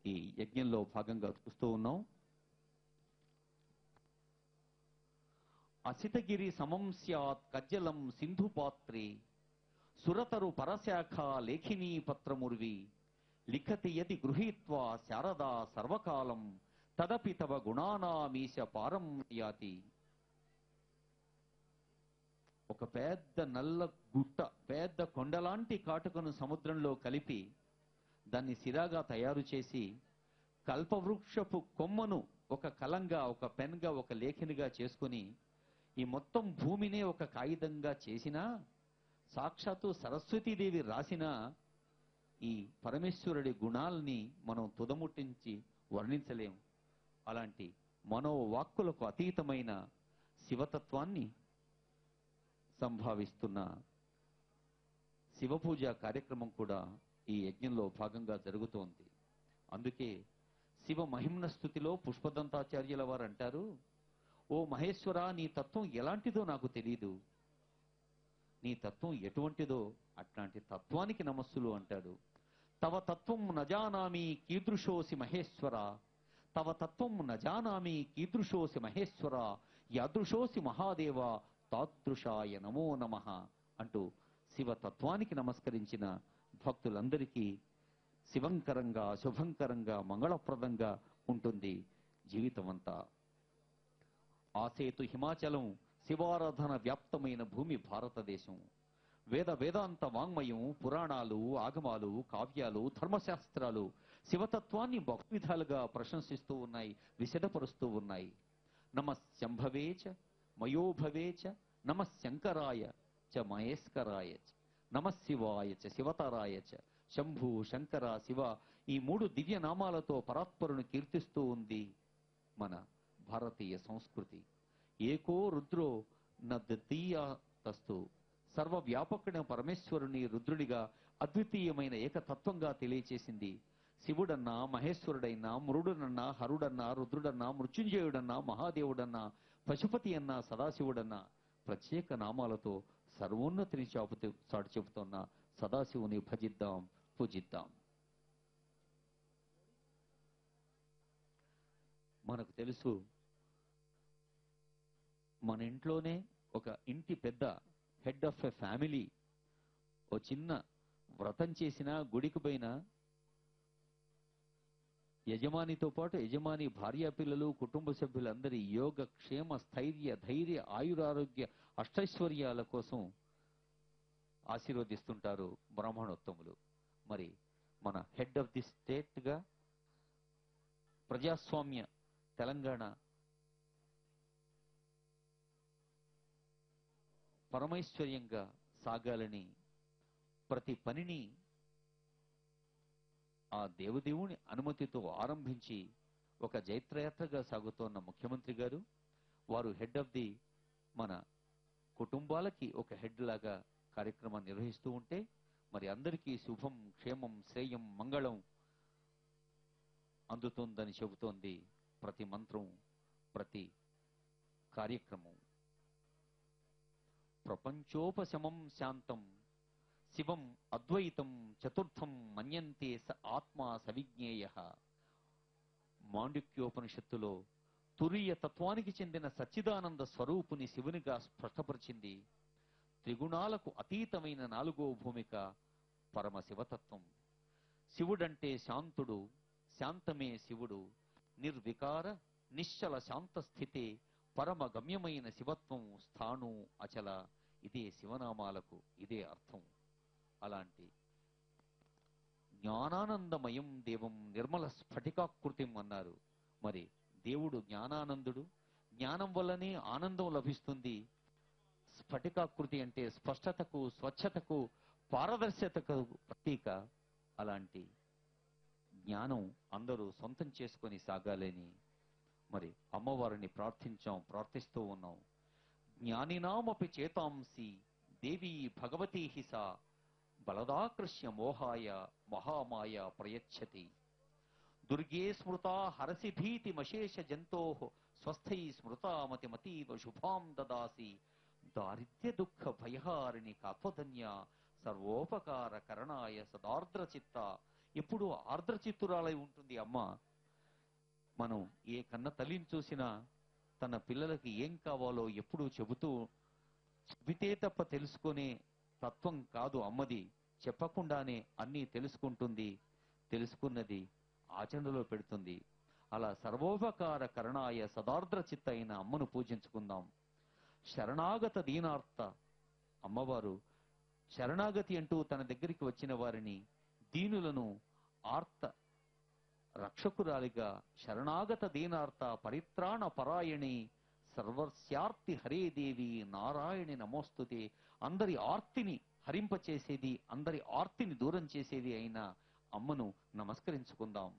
ఈ యజ్ఞంలో భాగంగా చూస్తూ ఉన్నాం. అసితగిరి సమం స్యాత్ కజ్జలం సింధు పాత్రే సురతరు పరశాఖ లేఖినీ పత్రముర్వి లిఖతి యది గృహీత్వా శారదా సర్వకాలం తదపి తవ గుణానామీశ పారం యాతి. ఒక పెద్ద నల్ల గుట్ట, పెద్ద కొండలాంటి కాటుకను సముద్రంలో కలిపి దాన్ని సిరాగా తయారు చేసి కల్పవృక్షపు కొమ్మను ఒక కలంగా, ఒక పెన్గా, ఒక లేఖనిగా చేసుకుని ఈ మొత్తం భూమినే ఒక కాగితంగా చేసినా, సాక్షాత్తు సరస్వతీదేవి రాసిన ఈ పరమేశ్వరుడి గుణాలని మనం తుదముట్టించి వర్ణించలేం. అలాంటి మనోవాక్కులకు అతీతమైన శివతత్వాన్ని సంభావిస్తున్న శివపూజ కార్యక్రమం కూడా ఈ యజ్ఞంలో భాగంగా జరుగుతోంది. అందుకే శివ మహిమ్న స్థుతిలో పుష్పదంతాచార్యుల వారు అంటారు, ఓ మహేశ్వర, నీ తత్వం ఎలాంటిదో నాకు తెలీదు, నీ తత్వం ఎటువంటిదో అట్లాంటి తత్వానికి నమస్సులు అంటాడు. తవ తత్వం నజానామి కీదృశోసి మహేశ్వర, తవ తత్వం నజానామి కీదృశోసి మహేశ్వర, యాదృశోసి మహాదేవ తాదృశాయ నమో నమః అంటూ శివతత్వానికి నమస్కరించిన భక్తులందరికీ శివంకరంగా, శుభంకరంగా, మంగళప్రదంగా ఉంటుంది జీవితం అంతా. ఆసేతు హిమాచలం శివారాధన వ్యాప్తమైన భూమి భారతదేశం. వేదాంత వాంగ్మయం, పురాణాలు, ఆగమాలు, కావ్యాలు, ధర్మశాస్త్రాలు శివతత్వాన్ని బహువిధాలుగా ప్రశంసిస్తూ ఉన్నాయి, విశదపరుస్తూ ఉన్నాయి. నమఃశంభవేచ మయోభవేచ నమఃశంకరాయ చ మహేశ్వరాయ చ నమఃశివాయ చ శివతరాయ చ శంభు, శంకర, శివ ఈ మూడు దివ్య నామాలతో పరాత్పరును కీర్తిస్తూ ఉంది మన భారతీయ సంస్కృతి. ఏకో రుద్రో నద్వితీయతస్తు, సర్వవ్యాపకుడైన పరమేశ్వరుని రుద్రుడిగా అద్వితీయమైన ఏకతత్వంగా తెలియచేసింది. శివుడన్నా, మహేశ్వరుడైనా, మురుడునన్నా, హరుడన్నా, రుద్రుడన్నా, మృత్యుంజయుడన్నా, మహాదేవుడన్నా, పశుపతి అన్నా, సదాశివుడన్నా ప్రత్యేక నామాలతో సర్వోన్నతిని చాటి చెబుతున్న సదాశివుని భజిద్దాం, పూజిద్దాం. మనకు తెలుసు, మన ఇంట్లోనే ఒక ఇంటి పెద్ద, హెడ్ ఆఫ్ ఎ ఫ్యామిలీ, ఓ చిన్న వ్రతం చేసినా, గుడికి పోయినా యజమానితో పాటు యజమాని భార్యా పిల్లలు, కుటుంబ సభ్యులందరి యోగ, క్షేమ, స్థైర్య, ధైర్య, ఆయురారోగ్య, అష్టైశ్వర్యాల కోసం ఆశీర్వదిస్తుంటారు బ్రాహ్మణోత్తములు. మరి మన హెడ్ ఆఫ్ ది స్టేట్ గా ప్రజాస్వామ్య తెలంగాణ పరమైశ్వర్యంగా సాగాలని ప్రతి పనిని ఆ దేవదేవుని అనుమతితో ఆరంభించి ఒక జైత్రయాత్రగా సాగుతోన్న ముఖ్యమంత్రి గారు, వారు హెడ్ ఆఫ్ ది మన కుటుంబాలకి ఒక హెడ్ లాగా కార్యక్రమాన్ని నిర్వహిస్తూ ఉంటే, మరి అందరికీ శుభం, క్షేమం, శ్రేయం, మంగళం అందుతుందని చెబుతోంది ప్రతి మంత్రం, ప్రతి కార్యక్రమం. ప్రపంచోపశమం శాంతం శివం అద్వైతం చతుర్థం మన్యంతే స ఆత్మా సవిజ్ఞేయః. మాండుక్యోపనిషత్తులో తురీయ తత్వానికి చెందిన సచ్చిదానంద స్వరూపుని శివునిగా స్పష్టపరిచింది. త్రిగుణాలకు అతీతమైన నాలుగో భూమిక పరమశివతత్వం. శివుడంటే శాంతుడు, శాంతమే శివుడు. నిర్వికార నిశ్చల శాంత స్థితే పరమ గమ్యమైన శివత్వం స్థాణు అచల. ఇదే శివనామాలకు ఇదే అర్థం. అలాంటి జ్ఞానానందమయం దేవం నిర్మల స్ఫటికాకృతిం అన్నారు. మరి దేవుడు జ్ఞానానందుడు, జ్ఞానం వల్లనే ఆనందం లభిస్తుంది. స్ఫటికాకృతి అంటే స్పష్టతకు, స్వచ్ఛతకు, పారదర్శకతకు ప్రతీక. అలాంటి జ్ఞానం అందరూ సొంతం చేసుకొని సాగాలని మరి అమ్మవారిని ప్రార్థిస్తూ ఉన్నాం. జ్ఞానినామపి చేతాంసి దేవీ భగవతీ హిసా బలదాకృష్య మోహాయ మహామాయ ప్రయచ్చతి. దుర్గే స్మృతా హరసి భీతిమశేష జంతో స్వస్థై స్మృతామతిమతీవ శుభాం దదాసి. దారిద్ర్య దుఃఖ భయహారిణి కాత్వధన్య సర్వోపకార కరణాయ సదార్ద్ర చిత్త. ఎప్పుడు ఆర్ద్రచిత్తురాలై ఉంటుంది అమ్మ. మనం ఏ కన్న తల్లిని చూసినా తన పిల్లలకి ఏం కావాలో ఎప్పుడూ చెబితే తప్ప తెలుసుకునే తత్వం కాదు అమ్మది. చెప్పకుండానే అన్నీ తెలుసుకుంటుంది, తెలుసుకున్నది ఆచరణలో పెడుతుంది. అలా సర్వోపకార కరణాయ సదార్ద్ర చిత్త అయిన అమ్మను పూజించుకుందాం. శరణాగత దీనార్త అమ్మవారు శరణాగతి అంటూ తన దగ్గరికి వచ్చిన వారిని, దీనులను ఆర్త రక్షకురాలిగా, శరణాగత దీనార్త పరిత్రాణ పరాయణి సర్వస్యార్తి హరే దేవి నారాయణి నమోస్తుతే. అందరి ఆర్తిని హరింపచేసేది, అందరి ఆర్తిని దూరం చేసేది అయిన అమ్మను నమస్కరించుకుందాం.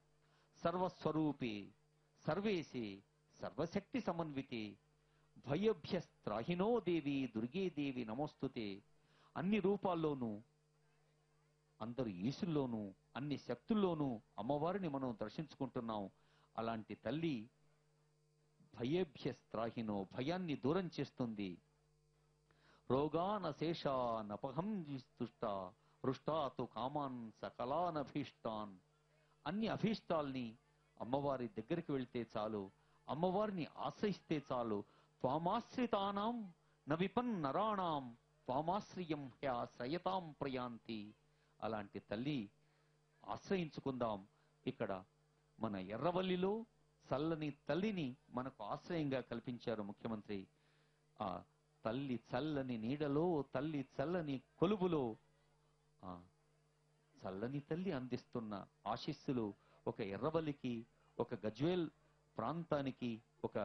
సర్వస్వరూపే సర్వేశే సర్వశక్తి సమన్వితే భయభ్యస్త్రాహినో దేవి దుర్గే దేవి నమోస్తుతే. అన్ని రూపాల్లోనూ, అందరు ఈశుల్లోనూ, అన్ని శక్తుల్లోనూ అమ్మవారిని మనం దర్శించుకుంటున్నాం. అలాంటి తల్లి భయేభ్యస్త్రాహినో భయాన్ని దూరం చేస్తుంది. రోగాన శేషానపహం తుష్ట హృష్టాతు కామాన్ సకలానభీష్టాన్. అన్ని అభీష్టాల్ని అమ్మవారి దగ్గరికి వెళ్తే చాలు, అమ్మవారిని ఆశ్రయిస్తే చాలు. త్వామాశ్రితానాం నవిపన్ నరాణాం త్వామాశ్రయం హ్యాశ్రయతాం ప్రయాంతి. అలాంటి తల్లి ఆశ్రయించుకుందాం. ఇక్కడ మన ఎర్రవల్లిలో చల్లని తల్లిని మనకు ఆశ్రయంగా కల్పించారు ముఖ్యమంత్రి. ఆ తల్లి చల్లని నీడలో, తల్లి చల్లని కొలువులో చల్లని తల్లి అందిస్తున్న ఆశీస్సులు ఒక ఎర్రవల్లికి, ఒక గజ్వేల్ ప్రాంతానికి, ఒక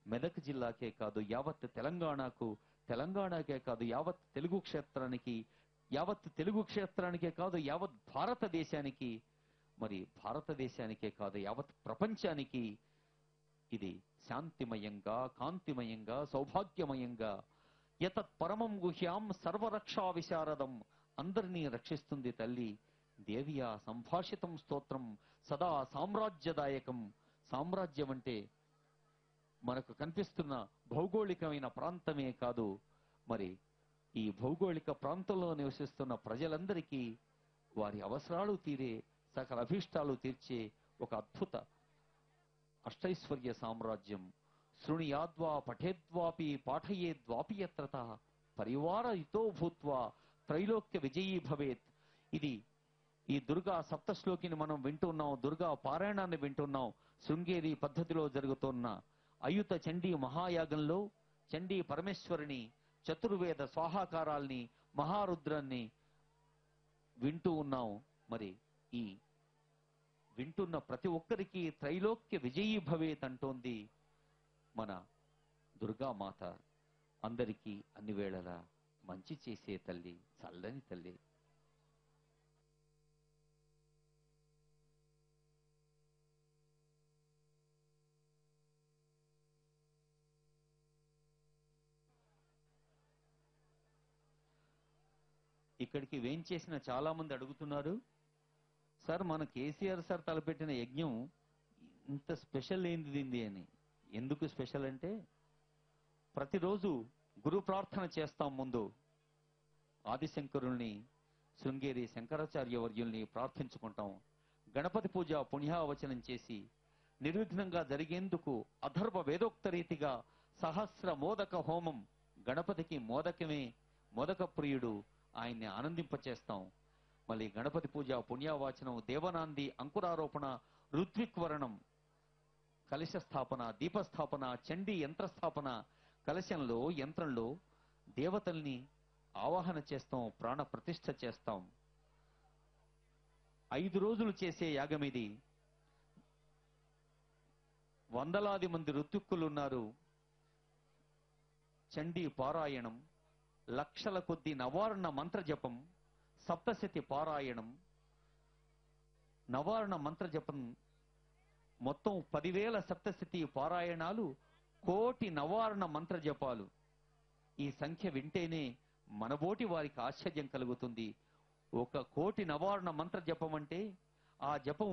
మెదక్ జిల్లాకే కాదు యావత్ తెలంగాణకే కాదు యావత్ తెలుగు క్షేత్రానికే కాదు యావత్ భారతదేశానికి, మరి భారతదేశానికే కాదు యావత్ ప్రపంచానికి ఇది శాంతిమయంగా, కాంతిమయంగా, సౌభాగ్యమయంగా, యతత్ పరమం గుహ్యాం సర్వరక్షా విశారదం. అందరినీ రక్షిస్తుంది తల్లి. దేవియా సంభాషితం స్తోత్రం సదా సామ్రాజ్యదాయకం. సామ్రాజ్యం అంటే మనకు కనిపిస్తున్న భౌగోళికమైన ప్రాంతమే కాదు, మరి ఈ భౌగోళిక ప్రాంతంలో నివసిస్తున్న ప్రజలందరికీ వారి అవసరాలు తీరే, సకల అభీష్టాలు తీర్చే ఒక అద్భుత అష్టైశ్వర్య సామ్రాజ్యం. శృణుయాద్వా పఠేద్వాపి పాఠయేద్వాపి యత్రత పరివారయుతో భూత్వా త్రైలోక్య విజయీ భవేత్. ఇది ఈ దుర్గా సప్తశ్లోకిని మనం వింటున్నాం, దుర్గా పారాయణాన్ని వింటున్నాం. శృంగేరి పద్ధతిలో జరుగుతున్న అయుత చండీ మహాయాగంలో చండీ పరమేశ్వరిని, చతుర్వేద స్వాహాకారాల్ని, మహారుద్రాన్ని వింటూ ఉన్నాం. మరి ఈ వింటున్న ప్రతి ఒక్కరికి త్రైలోక్య విజయీ భవేత్ అంటోంది మన దుర్గామాత. అందరికీ అన్ని వేళలా మంచి చేసే తల్లి, చల్లని తల్లి. ఇక్కడికి వేంచేసిన చాలా మంది అడుగుతున్నారు, సార్ మన కేసీఆర్ సార్ తలపెట్టిన యజ్ఞం ఇంత స్పెషల్ ఏంది అని. ఎందుకు స్పెషల్ అంటే, ప్రతిరోజు గురు ప్రార్థన చేస్తాం. ముందు ఆదిశంకరుల్ని, శృంగేరి శంకరాచార్య వర్యుల్ని ప్రార్థించుకుంటాం. గణపతి పూజ పుణ్యావచనం చేసి నిర్విఘ్నంగా జరిగేందుకు అధర్వ వేదోక్త రీతిగా సహస్ర మోదక హోమం. గణపతికి మోదకమే, మోదక ప్రియుడు, ఆయన్ని ఆనందింపచేస్తాం. మళ్ళీ గణపతి పూజ పుణ్యావాచనం, దేవనాంది, అంకురారోపణ, ఋత్విక్వరణం, కలశ స్థాపన, దీపస్థాపన, చండీ యంత్రస్థాపన. కలశంలో, యంత్రంలో దేవతల్ని ఆవాహన చేస్తాం, ప్రాణ ప్రతిష్ఠ చేస్తాం. 5 రోజులు చేసే యాగం ఇది. వందలాది మంది ఋత్విక్కులున్నారు. చండీ పారాయణం, లక్షల కొద్ది నవారణ మంత్ర జపం, సప్తశతి పారాయణం, నవారణ మంత్ర జపం, మొత్తం 10,000 సప్తశతి పారాయణాలు, 1,000,000 నవారణ మంత్ర జపాలు. ఈ సంఖ్య వింటేనే మనబోటి వారికి ఆశ్చర్యం కలుగుతుంది. 1,000,000 నవారణ మంత్ర జపం అంటే ఆ జపం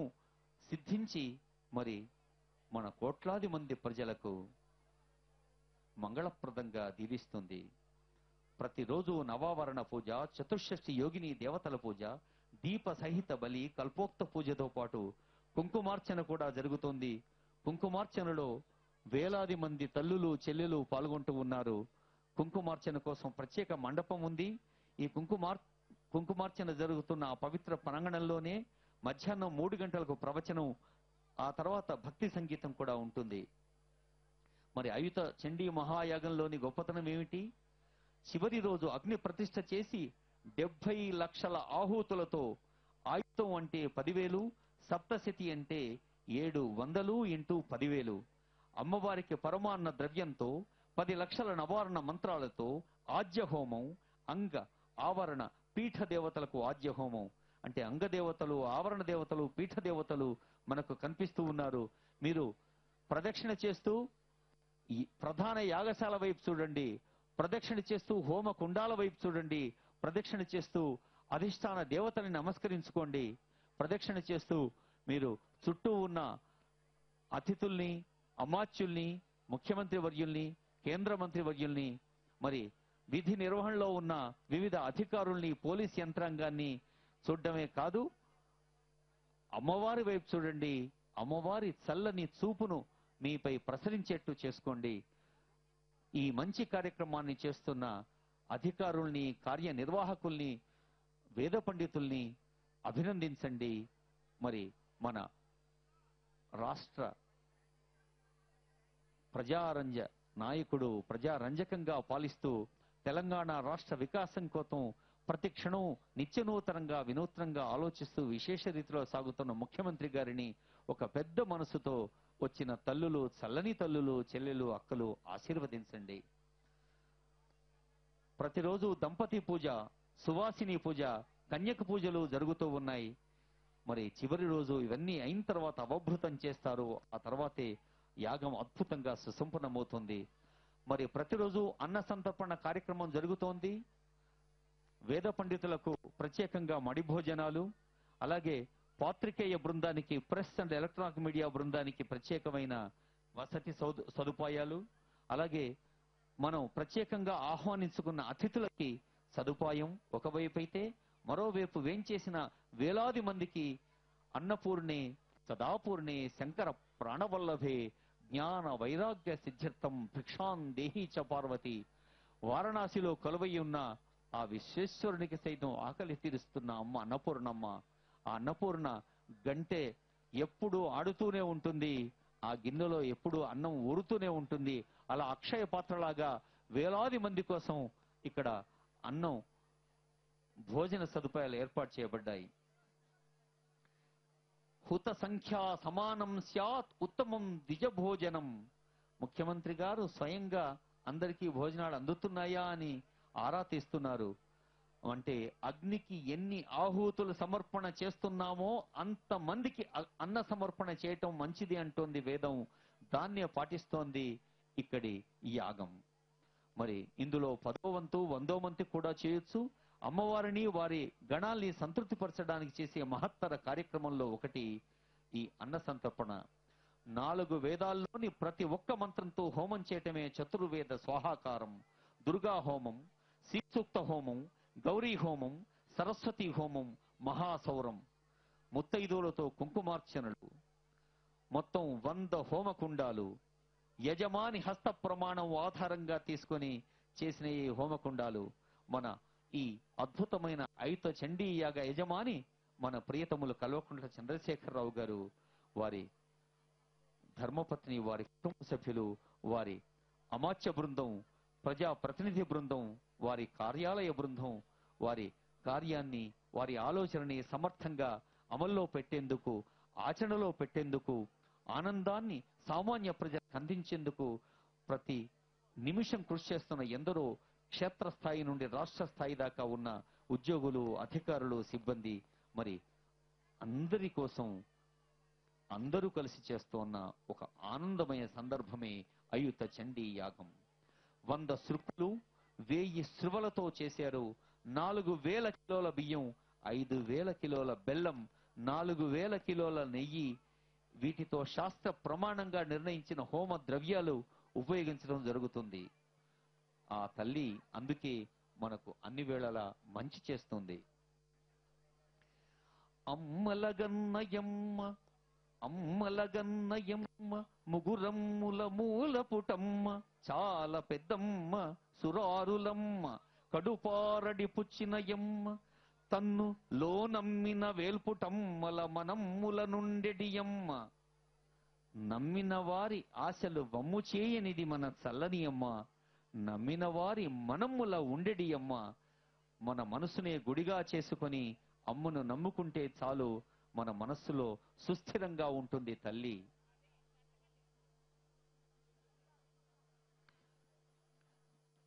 సిద్ధించి మరి మన కోట్లాది మంది ప్రజలకు మంగళప్రదంగా దీవిస్తుంది. ప్రతిరోజు నవావరణ పూజ, చతుర్షష్ఠి యోగిని దేవతల పూజ, దీప సహిత బలి కల్పోక్త పూజతో పాటు కుంకుమార్చన కూడా జరుగుతోంది. కుంకుమార్చనలో వేలాది మంది తల్లులు చెల్లెలు పాల్గొంటూ ఉన్నారు. కుంకుమార్చన కోసం ప్రత్యేక మండపం ఉంది. ఈ కుంకుమార్చన జరుగుతున్న ఆ పవిత్ర ప్రాంగణంలోనే మధ్యాహ్నం 3 గంటలకు ప్రవచనం, ఆ తర్వాత భక్తి సంగీతం కూడా ఉంటుంది. మరి అయుత చండీ మహాయాగంలోని గొప్పతనం ఏమిటి? చివరి రోజు అగ్ని ప్రతిష్ఠ చేసి 70 లక్షల ఆహుతులతో, ఆయుతం అంటే 10,000, సప్తశతి అంటే 700 ఇంటూ 10,000, అమ్మవారికి పరమాన్న ద్రవ్యంతో 10 లక్షల నవారణ మంత్రాలతో ఆజ్య హోమం, అంగ ఆవరణ పీఠ దేవతలకు ఆజ్య హోమం అంటే అంగదేవతలు, ఆవరణ దేవతలు, పీఠ దేవతలు మనకు కనిపిస్తూ ఉన్నారు. మీరు ప్రదక్షిణ చేస్తూ ఈ ప్రధాన యాగశాల వైపు చూడండి, ప్రదక్షిణ చేస్తూ హోమ కుండాల వైపు చూడండి, ప్రదక్షిణ చేస్తూ అధిష్టాన దేవతని నమస్కరించుకోండి. ప్రదక్షిణ చేస్తూ మీరు చుట్టూ ఉన్న అతిథుల్ని, అమాత్యుల్ని, ముఖ్యమంత్రి వర్యుల్ని, కేంద్ర మంత్రి వర్యుల్ని, మరి విధి నిర్వహణలో ఉన్న వివిధ అధికారుల్ని, పోలీస్ యంత్రాంగాన్ని చూడడమే కాదు, అమ్మవారి వైపు చూడండి. అమ్మవారి చల్లని చూపును మీపై ప్రసరించేట్టు చేసుకోండి. ఈ మంచి కార్యక్రమాన్ని చేస్తున్న అధికారుల్ని, కార్యనిర్వాహకుల్ని, వేద పండితుల్ని అభినందించండి. మరి మన రాష్ట్ర ప్రజారంజ నాయకుడు ప్రజారంజకంగా పాలిస్తూ తెలంగాణ రాష్ట్ర వికాసం కోసం ప్రతి క్షణం నిత్యనూతనంగా వినూత్నంగా ఆలోచిస్తూ విశేష రీతిలో సాగుతున్న ముఖ్యమంత్రి గారిని ఒక పెద్ద మనసుతో వచ్చిన తల్లులు, చల్లని తల్లులు, చెల్లెలు, అక్కలు ఆశీర్వదించండి. ప్రతిరోజు దంపతి పూజ, సువాసిని పూజ, కన్యక పూజలు జరుగుతూ ఉన్నాయి. మరి చివరి రోజు ఇవన్నీ అయిన తర్వాత అవభృతం చేస్తారు. ఆ తర్వాతే యాగం అద్భుతంగా సుసంపన్నమవుతుంది. మరి ప్రతిరోజు అన్న సంతర్పణ కార్యక్రమం జరుగుతోంది. వేద పండితులకు ప్రత్యేకంగా మడి భోజనాలు, అలాగే పాత్రికేయ బృందానికి, ప్రెస్ అండ్ ఎలక్ట్రానిక్ మీడియా బృందానికి ప్రత్యేకమైన వసతి సదుపాయాలు, అలాగే మనం ప్రత్యేకంగా ఆహ్వానించుకున్న అతిథులకి సదుపాయం ఒకవైపు అయితే, మరోవైపు వేంచేసిన వేలాది మందికి అన్నపూర్ణే సదాపూర్ణే శంకర ప్రాణవల్లభే జ్ఞాన వైరాగ్య సిద్ధ్యర్థం భిక్షాన్ దేహీ చ పార్వతి, వారణాసిలో కొలువై ఉన్న ఆ విశ్వేశ్వరునికి సైతం ఆకలి తీరుస్తున్న అమ్మ అన్నపూర్ణమ్మ. ఆ అన్నపూర్ణ గంటె ఎప్పుడు ఆడుతూనే ఉంటుంది, ఆ గిన్నెలో ఎప్పుడు అన్నం ఊరుతూనే ఉంటుంది. అలా అక్షయ పాత్రలాగా వేలాది మంది కోసం ఇక్కడ అన్నం, భోజన సదుపాయాలు ఏర్పాటు చేయబడ్డాయి. హుత సంఖ్యా సమానం స్యాత్ ఉత్తమం ద్విజ భోజనం. ముఖ్యమంత్రి గారు స్వయంగా అందరికీ భోజనాలు అందుతున్నాయా అని ఆరా తీస్తున్నారు. అంటే అగ్నికి ఎన్ని ఆహుతులు సమర్పణ చేస్తున్నామో అంతమందికి అన్న సమర్పణ చేయటం మంచిది అంటోంది వేదం. దాన్నే పాటిస్తోంది ఇక్కడి యాగం. మరి ఇందులో 10వ వంతు 100వ వంతు కూడా చేయొచ్చు. అమ్మవారిని, వారి గణాల్ని సంతృప్తిపరచడానికి చేసే మహత్తర కార్యక్రమంలో ఒకటి ఈ అన్న సంతర్పణ. 4 వేదాల్లోని ప్రతి ఒక్క మంత్రంతో హోమం చేయటమే చతుర్వేద స్వాహాకారం. దుర్గా హోమం, శ్రీసూక్త హోమం, గౌరీ హోమం, సరస్వతి హోమం, మహాసౌరం, ముత్తైదువులతో కుంకుమార్చనలు, మొత్తం 100 హోమకుండాలు, యజమాని హస్త ప్రమాణం ఆధారంగా తీసుకొని చేసిన ఈ హోమకుండాలు. మన ఈ అద్భుతమైన అయుత చండీ యాగ యజమాని మన ప్రియతములు కల్వకుంట్ల చంద్రశేఖరరావు గారు, వారి ధర్మపత్ని, వారి కుటుంబ సభ్యులు, వారి అమాత్య బృందం, ప్రజా ప్రతినిధి బృందం, వారి కార్యాలయ బృందం వారి కార్యాన్ని, వారి ఆలోచనని సమర్థంగా అమల్లో పెట్టేందుకు, ఆచరణలో పెట్టేందుకు, ఆనందాన్ని సామాన్య ప్రజలకు అందించేందుకు ప్రతి నిమిషం కృషి చేస్తున్న ఎందరో క్షేత్రస్థాయి నుండి రాష్ట్ర స్థాయి దాకా ఉన్న ఉద్యోగులు, అధికారులు, సిబ్బంది, మరి అందరి కోసం అందరూ కలిసి చేస్తున్న ఒక ఆనందమయ సందర్భమే అయుత చండీ యాగం. 100 సృక్కులు, 1000 శృవలతో చేశారు. 4000 కిలోల బియ్యం, 5000 కిలోల బెల్లం, 4000 కిలోల నెయ్యి, వీటితో శాస్త్ర ప్రమాణంగా నిర్ణయించిన హోమ ద్రవ్యాలు ఉపయోగించడం జరుగుతుంది. ఆ తల్లి అందుకే మనకు అన్ని వేళలా మంచి చేస్తుంది. అమ్మలగన్నయమ్మ అమ్మలగన్నయమ్మ ముగురమ్ముల మూల పుటమ్మ చాలా పెద్దమ్మ సురారులమ్మ కడుపారడి పుచ్చినయమ్మ తన్ను లోనమ్మిన వేల్పుటమ్మల మనమ్ముల నుండెడియమ్మ. నమ్మిన వారి ఆశలు వమ్ము చేయనిది మన చల్లని అమ్మ, నమ్మిన వారి మనమ్ముల ఉండెడి అమ్మ. మన మనసునే గుడిగా చేసుకొని అమ్మను నమ్ముకుంటే చాలు, మన మనస్సులో సుస్థిరంగా ఉంటుంది తల్లి.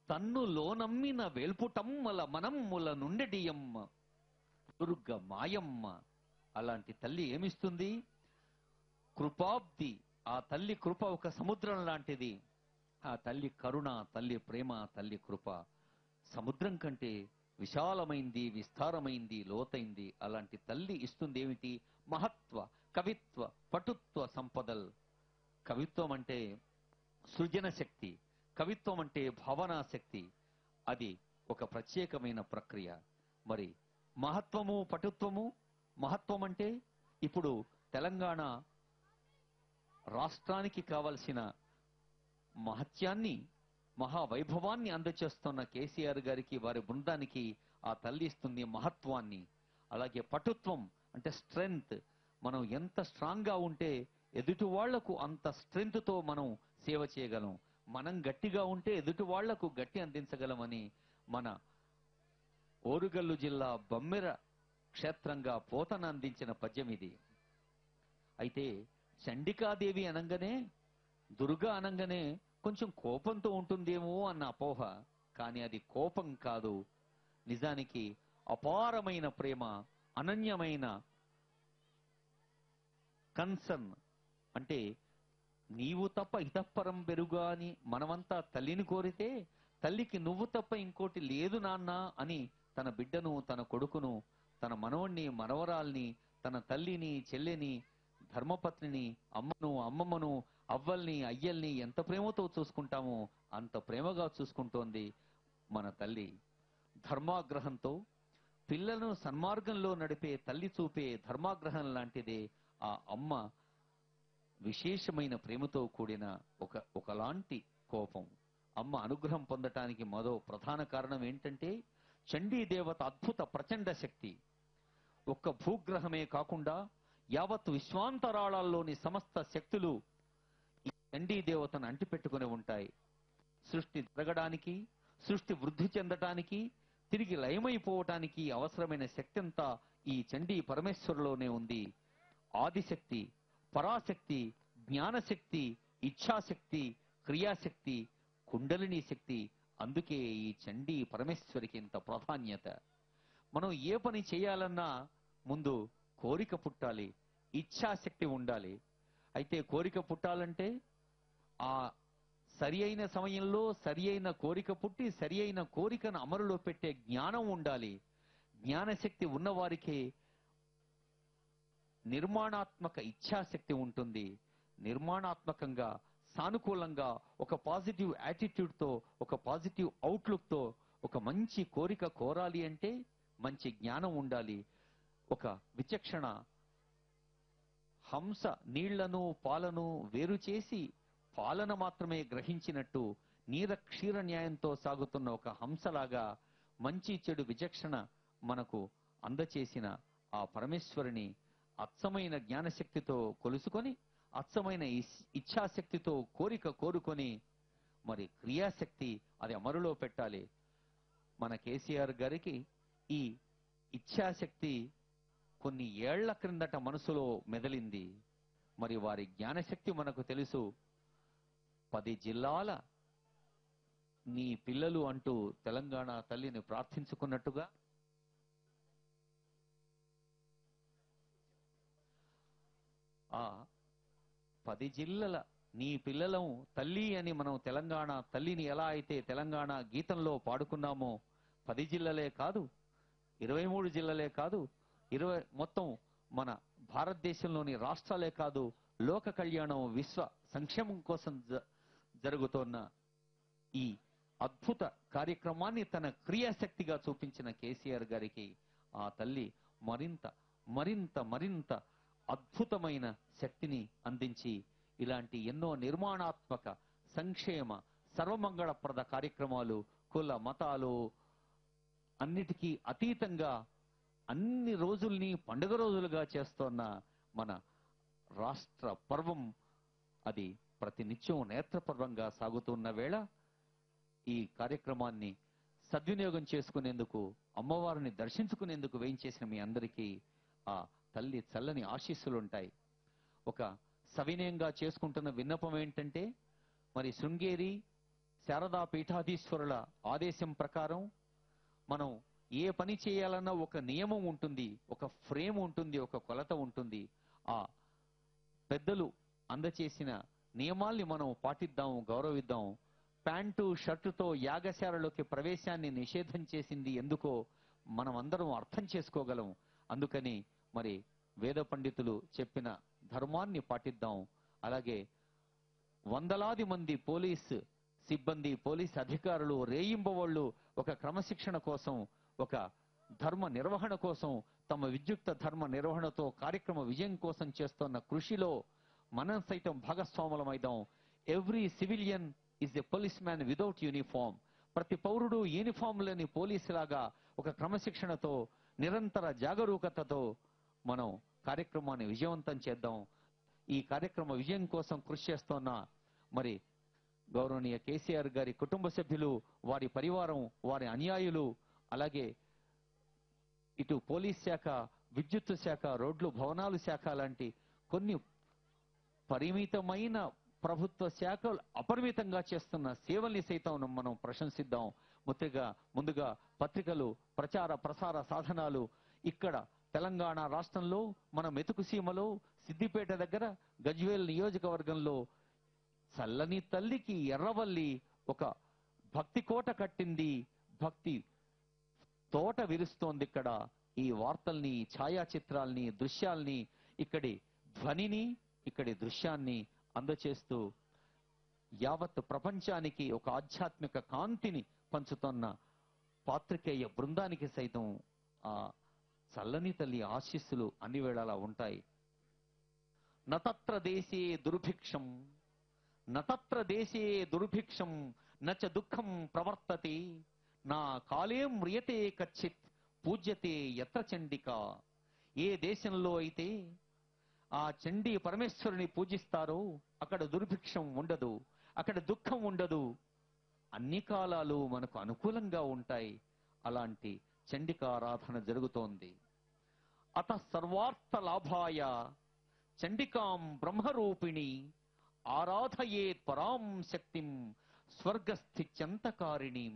తన్ను లోనమ్మిన వేల్పుటమ్మల మనమ్ముల నుండెడియమ్మ దుర్గ మాయమ్మ. అలాంటి తల్లి ఏమిస్తుంది? కృపాబ్ది. ఆ తల్లి కృప ఒక సముద్రం లాంటిది. ఆ తల్లి కరుణ, తల్లి ప్రేమ, తల్లి కృప సముద్రం కంటే విశాలమైంది, విస్తారమైంది, లోతైంది. అలాంటి తల్లి ఇస్తుంది ఏమిటి? మహత్వ, కవిత్వ, పటుత్వ సంపదల్. కవిత్వం అంటే సృజన శక్తి, కవిత్వం అంటే భావనా శక్తి. అది ఒక ప్రత్యేకమైన ప్రక్రియ. మరి మహత్వము, పటుత్వము. మహత్వం అంటే ఇప్పుడు తెలంగాణ రాష్ట్రానికి కావలసిన మహత్యాన్ని, మహావైభవాన్ని అందచేస్తున్న కేసీఆర్ గారికి, వారి బృందానికి ఆ తల్లి ఇస్తుంది మహత్వాన్ని. అలాగే పటుత్వం అంటే స్ట్రెంగ్త్. మనం ఎంత స్ట్రాంగ్ గా ఉంటే ఎదుటి వాళ్లకు అంత స్ట్రెంగ్త్ తో మనం సేవ చేయగలం. మనం గట్టిగా ఉంటే ఎదుటి వాళ్లకు గట్టి అందించగలమని మన ఓరుగల్లు జిల్లా బమ్మెర క్షేత్రంగా పోతన అందించిన పద్యం ఇది. అయితే చండికాదేవి అనంగానే, దుర్గా అనంగానే కొంచెం కోపంతో ఉంటుందేమో అన్న అపోహ. కానీ అది కోపం కాదు, నిజానికి అపారమైన ప్రేమ, అనన్యమైన కన్సర్న్. అంటే నీవు తప్ప ఇతప్పరం బెరుగా అని మనమంతా తల్లిని కోరితే, తల్లికి నువ్వు తప్ప ఇంకోటి లేదు నాన్న అని తన బిడ్డను, తన కొడుకును, తన మనవణ్ణి, మనవరాల్ని, తన తల్లిని, చెల్లెని, ధర్మపత్నిని, అమ్మను, అమ్మమ్మను, అవ్వల్ని, అయ్యల్ని ఎంత ప్రేమతో చూసుకుంటామో అంత ప్రేమగా చూసుకుంటోంది మన తల్లి. ధర్మాగ్రహంతో పిల్లలను సన్మార్గంలో నడిపే తల్లి చూపే ధర్మాగ్రహం లాంటిదే ఆ అమ్మ విశేషమైన ప్రేమతో కూడిన ఒకలాంటి కోపం. అమ్మ అనుగ్రహం పొందటానికి మరో ప్రధాన కారణం ఏంటంటే చండీ దేవత అద్భుత ప్రచండ శక్తి. ఒక్క భూగ్రహమే కాకుండా యావత్ విశ్వాంతరాళాల్లోని సమస్త శక్తులు ఈ చండీ దేవతను అంటిపెట్టుకుని ఉంటాయి. సృష్టి జరగడానికి, సృష్టి వృద్ధి చెందటానికి, తిరిగి లయమైపోవటానికి అవసరమైన శక్తి అంతా ఈ చండీ పరమేశ్వరులోనే ఉంది. ఆదిశక్తి, పరాశక్తి, జ్ఞానశక్తి, ఇచ్ఛాశక్తి, క్రియాశక్తి, కుండలిని శక్తి. అందుకే ఈ చండీ పరమేశ్వరికి ఇంత ప్రాధాన్యత. మనం ఏ పని చేయాలన్నా ముందు కోరిక పుట్టాలి, ఇచ్ఛాశక్తి ఉండాలి. అయితే కోరిక పుట్టాలంటే ఆ సరి అయిన సమయంలో సరి అయిన కోరిక పుట్టి సరి అయిన కోరికను అమలులో పెట్టే జ్ఞానం ఉండాలి. జ్ఞానశక్తి ఉన్నవారికే నిర్మాణాత్మక ఇచ్ఛాశక్తి ఉంటుంది. నిర్మాణాత్మకంగా, సానుకూలంగా, ఒక పాజిటివ్ యాటిట్యూడ్ తో, ఒక పాజిటివ్ అవుట్లుక్ తో ఒక మంచి కోరిక కోరాలి అంటే మంచి జ్ఞానం ఉండాలి. ఒక విచక్షణ. హంస నీళ్లను, పాలను వేరు చేసి పాలన మాత్రమే గ్రహించినట్టు నీర క్షీర న్యాయంతో సాగుతున్న ఒక హంసలాగా మంచి చెడు విచక్షణ మనకు అందచేసిన ఆ పరమేశ్వరుని అచ్చమైన జ్ఞానశక్తితో కొలుసుకొని, అచ్చమైన ఇచ్ఛాశక్తితో కోరిక కోరుకొని, మరి క్రియాశక్తి అది అమలులో పెట్టాలి. మన కేసీఆర్ గారికి ఈ ఇచ్ఛాశక్తి కొన్ని ఏళ్ల క్రిందట మనసులో మెదలింది. మరి వారి జ్ఞానశక్తి మనకు తెలుసు. 10 జిల్లాల నీ పిల్లలు అంటూ తెలంగాణ తల్లిని ప్రార్థించుకున్నట్టుగా ఆ 10 జిల్లాల నీ పిల్లలం తల్లి అని మనం తెలంగాణ తల్లిని ఎలా అయితే తెలంగాణ గీతంలో పాడుకున్నామో 10 జిల్లాలే కాదు, 23 జిల్లాలే కాదు, మొత్తం మన భారతదేశంలోని రాష్ట్రాలే కాదు, లోక కళ్యాణం, విశ్వ సంక్షేమం కోసం జరుగుతున్న ఈ అద్భుత కార్యక్రమాన్ని తన క్రియాశక్తిగా చూపించిన కేసీఆర్ గారికి ఆ తల్లి మరింత మరింత మరింత అద్భుతమైన శక్తిని అందించి ఇలాంటి ఎన్నో నిర్మాణాత్మక సంక్షేమ సర్వమంగళప్రద కార్యక్రమాలు కుల మతాలు అన్నిటికీ అతీతంగా అన్ని రోజుల్ని పండుగ రోజులుగా చేస్తోన్న మన రాష్ట్ర పర్వం అది ప్రతినిత్యం నేత్రపర్వంగా సాగుతున్న వేళ ఈ కార్యక్రమాన్ని సద్వినియోగం చేసుకునేందుకు అమ్మవారిని దర్శించుకునేందుకు వేయించేసిన మీ అందరికీ ఆ తల్లి చల్లని ఆశీస్సులుంటాయి. ఒక సవినయంగా చేసుకుంటున్న విన్నపం ఏంటంటే, మరి శృంగేరి శారదా పీఠాధీశ్వరుల ఆదేశం ప్రకారం మనం ఏ పని చేయాలన్నా ఒక నియమం ఉంటుంది, ఒక ఫ్రేమ్ ఉంటుంది, ఒక కొలత ఉంటుంది. ఆ పెద్దలు అందచేసిన నియమాల్ని మనం పాటిద్దాం, గౌరవిద్దాం. ప్యాంటు షర్టుతో యాగశాలలోకి ప్రవేశాన్ని నిషేధం చేసింది ఎందుకో మనం అందరం అర్థం చేసుకోగలం. అందుకని మరి వేద పండితులు చెప్పిన ధర్మాన్ని పాటిద్దాం. అలాగే వందలాది మంది పోలీస్ సిబ్బంది, పోలీస్ అధికారులు రేయింబవళ్ళు ఒక క్రమశిక్షణ కోసం, ఒక ధర్మ నిర్వహణ కోసం, తమ విద్యుక్త ధర్మ నిర్వహణతో కార్యక్రమ విజయం కోసం చేస్తున్న కృషిలో మనం సైతం భాగస్వాములమైదాం. Every civilian is a police man without uniform. ప్రతి పౌరుడు యూనిఫామ్ లేని పోలీసు లాగా ఒక క్రమశిక్షణతో నిరంతర జాగరూకతతో మనం కార్యక్రమాన్ని విజయవంతం చేద్దాం. ఈ కార్యక్రమ విజయం కోసం కృషి చేస్తున్న మరి గౌరవనీయ కేసీఆర్ గారి కుటుంబ సభ్యులు, వారి పరివారం, వారి అనుయాయులు, అలాగే ఇటు పోలీస్ శాఖ, విద్యుత్ శాఖ, రోడ్లు భవనాలు శాఖ లాంటి కొన్ని పరిమితమైన ప్రభుత్వ శాఖలు అపరిమితంగా చేస్తున్న సేవల్ని సైతం మనం ప్రశంసిద్దాం. ముందుగా పత్రికలు, ప్రచార ప్రసార సాధనాలు ఇక్కడ తెలంగాణ రాష్ట్రంలో మన మెతుకు సీమలో సిద్దిపేట దగ్గర గజ్వేల్ నియోజకవర్గంలో చల్లని తల్లికి ఎర్రవల్లి ఒక భక్తి కోట కట్టింది, భక్తి తోట విరుస్తోంది. ఇక్కడ ఈ వార్తల్ని, ఛాయాచిత్రాల్ని, దృశ్యాల్ని, ఇక్కడి ధ్వనిని, ఇక్కడి దృశ్యాన్ని అందచేస్తూ యావత్ ప్రపంచానికి ఒక ఆధ్యాత్మిక కాంతిని పంచుతున్న పాత్రికేయ బృందానికి సైతం ఆ చల్లని తల్లి ఆశీస్సులు అన్ని వేళలా ఉంటాయి. నతత్ర దేశే దుర్భిక్షం, నతత్ర దేశే దుర్భిక్షం నచ దుఃఖం ప్రవర్తతే, నా కాలే మ్రియతే కచ్చిత్ పూజ్యతే యత్ర చండిక. ఏ దేశంలో అయితే ఆ చండీ పరమేశ్వరుని పూజిస్తారో అక్కడ దుర్భిక్షం ఉండదు, అక్కడ దుఃఖం ఉండదు, అన్ని కాలాలు మనకు అనుకూలంగా ఉంటాయి. అలాంటి చండికారాధన జరుగుతోంది. అత సర్వార్థ లాభాయ చండికాం బ్రహ్మరూపిణి ఆరాధయేత్ పరాం శక్తిం స్వర్గస్థిత్యంతకారిణీం.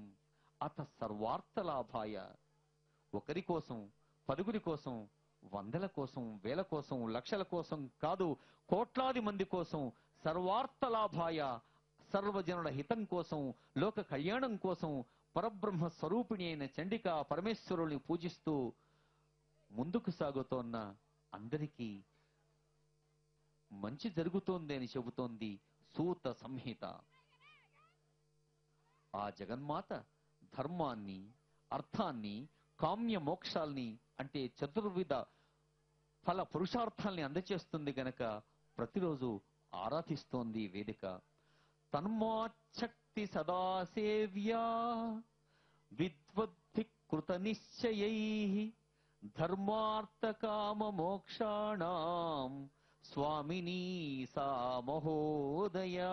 అత సర్వార్థ లాభాయ, ఒకరి కోసం, పదుగురి కోసం, వందల కోసం, వేల కోసం, లక్షల కోసం కాదు, కోట్లాది మంది కోసం, సర్వార్థ లాభాయ, సర్వజనుల హితం కోసం, లోక కళ్యాణం కోసం పరబ్రహ్మ స్వరూపిణి అయిన చండికా పరమేశ్వరుని పూజిస్తూ ముందుకు సాగుతోన్న అందరికీ మంచి జరుగుతోంది అని చెబుతోంది సూత సంహిత. ఆ జగన్మాత ధర్మాన్ని, అర్థాన్ని, కామ్య మోక్షాల్ని అంటే చతుర్విధ ఫల పురుషార్థాల్ని అందచేస్తుంది గనక ప్రతిరోజు ఆరాధిస్తోంది వేదిక. తన్మాశక్తి సదాసేవ్యా విద్వద్ధికృత నిశ్చయై ధర్మార్థ కామ మోక్షాణం స్వామిని సా మహోదయా.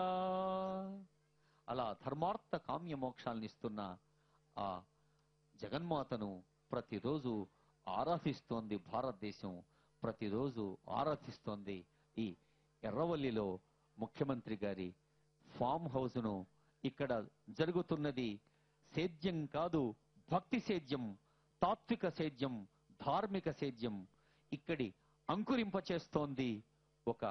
అలా ధర్మార్థ కామ్య మోక్షాలను ఇస్తున్న ఆ జగన్మాతను ప్రతిరోజు ఆరాధిస్తోంది భారతదేశం, ప్రతిరోజు ఆరాధిస్తోంది. ఈ ఎర్రవల్లిలో ముఖ్యమంత్రి గారి ఫామ్ హౌస్ను ఇక్కడ జరుగుతున్నది సేద్యం కాదు, భక్తి సేద్యం, తాత్విక సేద్యం, ధార్మిక సేద్యం ఇక్కడి అంకురింపచేస్తోంది. ఒక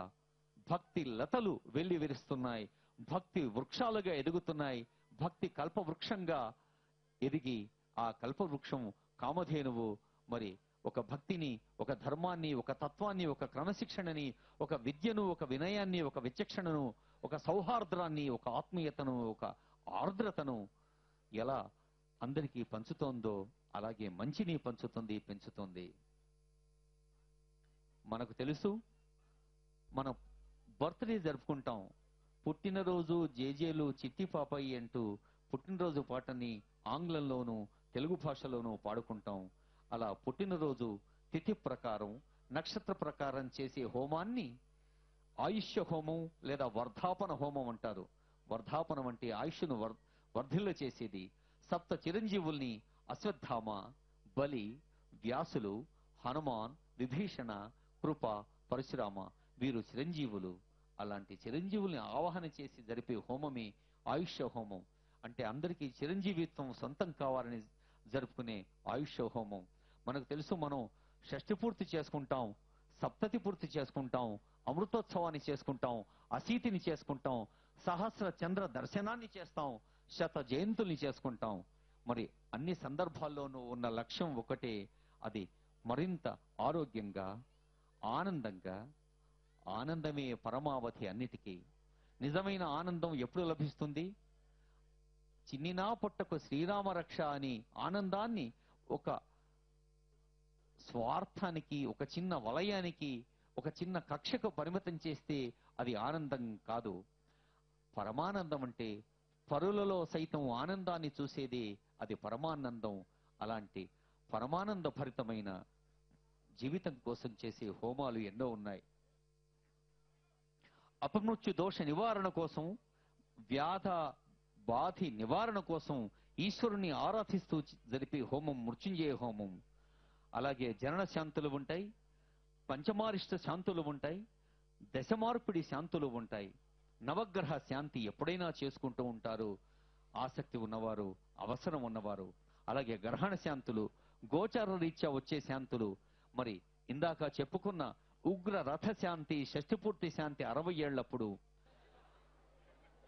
భక్తి లతలు వెళ్లి విరుస్తున్నాయి, భక్తి వృక్షాలుగా ఎదుగుతున్నాయి. భక్తి కల్పవృక్షంగా ఎదిగి ఆ కల్పవృక్షం కామధేనువు మరి ఒక భక్తిని, ఒక ధర్మాన్ని, ఒక తత్వాన్ని, ఒక క్రమశిక్షణని, ఒక విద్యను, ఒక వినయాన్ని, ఒక విచక్షణను, ఒక సౌహార్ద్రాన్ని, ఒక ఆత్మీయతను, ఒక ఆర్ద్రతను ఎలా అందరికీ పంచుతోందో అలాగే మంచిని పంచుతుంది, పెంచుతుంది. మనకు తెలుసు, మనం బర్త్డే జరుపుకుంటాం. పుట్టినరోజు జేజేలు చిట్టి పాపాయి అంటూ పుట్టినరోజు పాటని ఆంగ్లంలోనూ తెలుగు భాషలోనూ పాడుకుంటాం. అలా పుట్టినరోజు తిథి ప్రకారం నక్షత్ర ప్రకారం చేసే హోమాన్ని ఆయుష్య హోమం లేదా వర్ధాపన హోమం అంటారు. వర్ధాపనం అంటే ఆయుష్ను వర్ధిల్ల చేసేది. సప్త చిరంజీవుల్ని అశ్వత్థామ, బలి, వ్యాసులు, హనుమాన్, విభీషణ, కృప, పరశురామ వీరు చిరంజీవులు. అలాంటి చిరంజీవుల్ని ఆవాహన చేసి జరిపే హోమమే ఆయుష్య హోమం. అంటే అందరికీ చిరంజీవిత్వం సొంతం కావాలని జరుపుకునే ఆయుష్య హోమం. మనకు తెలుసు, మనం షష్ఠి పూర్తి చేసుకుంటాం, సప్తతి పూర్తి చేసుకుంటాం, అమృతోత్సవాన్ని చేసుకుంటాం, అసీతిని చేసుకుంటాం, సహస్ర చంద్ర దర్శనాన్ని చేస్తాం, శత జయంతుల్ని చేసుకుంటాం. మరి అన్ని సందర్భాల్లోనూ ఉన్న లక్ష్యం ఒకటే, అది మరింత ఆరోగ్యంగా, ఆనందంగా. ఆనందమే పరమావధి అన్నిటికీ. నిజమైన ఆనందం ఎప్పుడు లభిస్తుంది? చిన్నినా పొట్టకు శ్రీరామ రక్ష అని ఆనందాన్ని ఒక స్వార్థానికి, ఒక చిన్న వలయానికి, ఒక చిన్న కక్షకు పరిమితం చేస్తే అది ఆనందం కాదు. పరమానందం అంటే పరులలో సైతం ఆనందాన్ని చూసేదే అది పరమానందం. అలాంటి పరమానంద భరితమైన జీవితం కోసం చేసే హోమాలు ఎన్నో ఉన్నాయి. అపమృత్యు దోష నివారణ కోసం, వ్యాధ బాధి నివారణ కోసం ఈశ్వరుని ఆరాధిస్తూ జరిపే హోమం మృత్యుంజయ హోమం. అలాగే జనన శాంతులు ఉంటాయి, పంచమారిష్ట శాంతులు ఉంటాయి, దశమార్పిడి శాంతులు ఉంటాయి. నవగ్రహ శాంతి ఎప్పుడైనా చేసుకుంటూ ఉంటారు ఆసక్తి ఉన్నవారు, అవసరం ఉన్నవారు. అలాగే గ్రహణ శాంతులు, గోచార రీత్యా వచ్చే శాంతులు. మరి ఇందాక చెప్పుకున్న ఉగ్ర రథ శాంతి, షష్ఠిపూర్తి శాంతి 60 ఏళ్లప్పుడు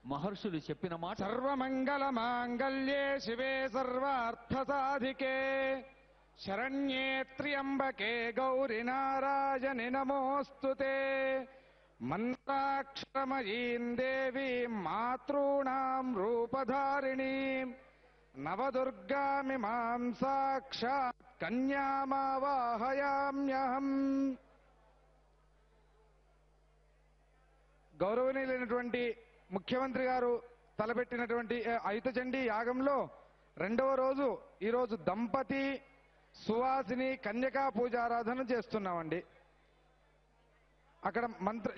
మహర్షులు చెప్పిన మాట, సర్వమంగళ మాంగళ్యే శివే సర్వార్థ సాధికే శరణ్యే త్ర్యంబకే గౌరి నారాయణి నమోస్తుతే మంత్రాక్షరమయీం దేవీం మాతॄణాం రూపధారిణీం నవదుర్గామిమాం సాక్షాత్ కన్యామావాహయామ్యహం. గౌరవనీయులైనటువంటి ముఖ్యమంత్రి గారు తలపెట్టినటువంటి అయుతచండీ యాగంలో 2వ రోజు ఈరోజు దంపతి సువాసిని కన్యకా పూజారాధన చేస్తున్నామండి. అక్కడ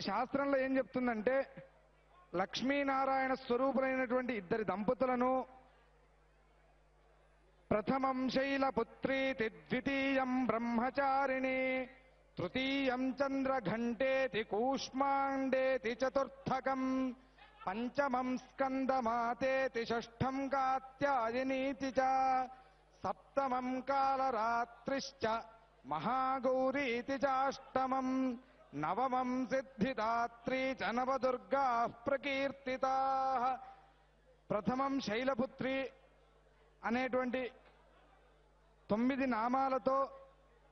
శాస్త్రంలో ఏం చెప్తుందంటే, లక్ష్మీనారాయణ స్వరూపులైనటువంటి ఇద్దరి దంపతులను ప్రథమం శైలపుత్రీతి, ద్వితీయం బ్రహ్మచారిణి, తృతీయం చంద్రఘంటేతి, కూష్మాండేతి, చతుర్థకం పంచమం స్కందమాతేతి, షష్ఠం కాత్యాయనీతి చ, సప్తమం కాలరాత్రిశ్చ మహాగౌరీతి చాష్టమం, నవమం సిద్ధిదాత్రీ చ నవదుర్గాః ప్రకీర్తితాః. ప్రథమం శైలపుత్రి అనేటువంటి 9 నామాలతో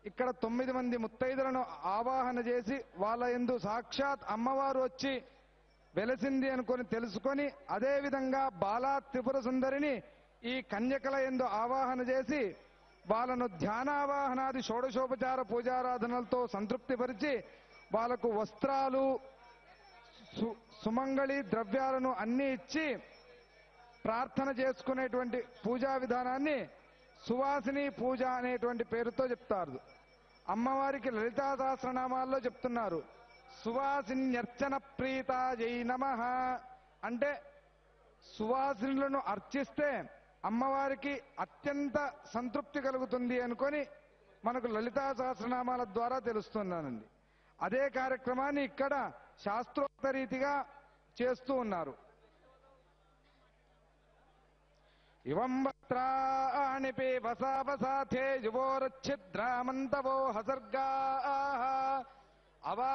ఇక్కడ 9 మంది ముత్తైదులను ఆవాహన చేసి వాళ్ళ యందు సాక్షాత్ అమ్మవారు వచ్చి వెలసింది అనుకొని తెలుసుకొని, అదేవిధంగా బాలా త్రిపుర సుందరిని ఈ కన్యకల యందు ఆవాహన చేసి వాళ్ళను ధ్యానావాహనాది షోడశోపచార పూజారాధనలతో సంతృప్తిపరిచి వాళ్ళకు వస్త్రాలు, సుమంగళి ద్రవ్యాలను అన్ని ఇచ్చి ప్రార్థన చేసుకునేటువంటి పూజా విధానాన్ని సువాసిని పూజ అనేటువంటి పేరుతో చెప్తారు. అమ్మవారికి లలితా సహస్రనామాల్లో చెప్తున్నారు, సువాసిన్యర్చన ప్రీతాయై నమః అంటే సువాసినులను అర్చిస్తే అమ్మవారికి అత్యంత సంతృప్తి కలుగుతుంది అనుకొని మనకు లలితా సహస్రనామాల ద్వారా తెలుస్తున్నానండి. అదే కార్యక్రమాన్ని ఇక్కడ శాస్త్రోక్త రీతిగా చేస్తూ ఉన్నారు. ఇవం వస్త్రాణి వసావసాథే యువోరచ్ఛిద్రామంతవో హసర్గాః అవా